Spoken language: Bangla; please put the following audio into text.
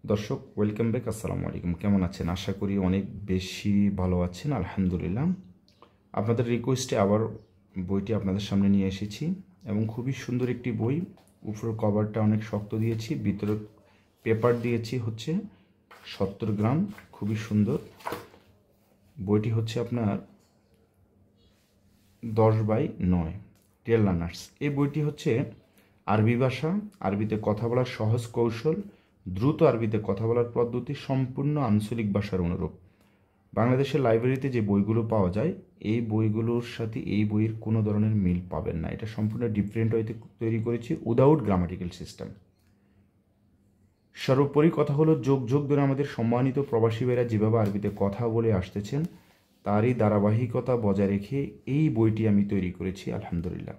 দর্শক ওয়েলকাম ব্যাক। আসসালামু আলাইকুম। কেমন আছেন? আশা করি অনেক বেশি ভালো আছেন, আলহামদুলিল্লাহ। আপনাদের রিকোয়েস্টে আবার বইটি আপনাদের সামনে নিয়ে এসেছি এবং খুবই সুন্দর একটি বই। উপরের কভারটা অনেক শক্ত দিয়েছি, ভিতরে পেপার দিয়েছি হচ্ছে 70 গ্রাম, খুবই সুন্দর। বইটি হচ্ছে আপনার 10/9 রিয়েল লার্নার্স। এই বইটি হচ্ছে আরবি ভাষা, আরবিতে কথা বলার সহজ কৌশল, দ্রুত আরবিতে কথা বলার পদ্ধতি, সম্পূর্ণ আঞ্চলিক ভাষার অনুরূপ। বাংলাদেশের লাইব্রেরিতে যে বইগুলো পাওয়া যায় এই বইগুলোর সাথে এই বইয়ের কোনো ধরনের মিল পাবেন না। এটা সম্পূর্ণ ডিফারেন্ট ওয়েতে তৈরি করেছি, উইদাউট গ্রামাটিক্যাল সিস্টেম। সর্বোপরি কথা হলো, যুগ যুগ ধরে আমাদের সম্মানিত প্রবাসী ভাইরা যেভাবে আরবিতে কথা বলে আসতেছেন তারই ধারাবাহিকতা বজায় রেখে এই বইটি আমি তৈরি করেছি, আলহামদুলিল্লাহ।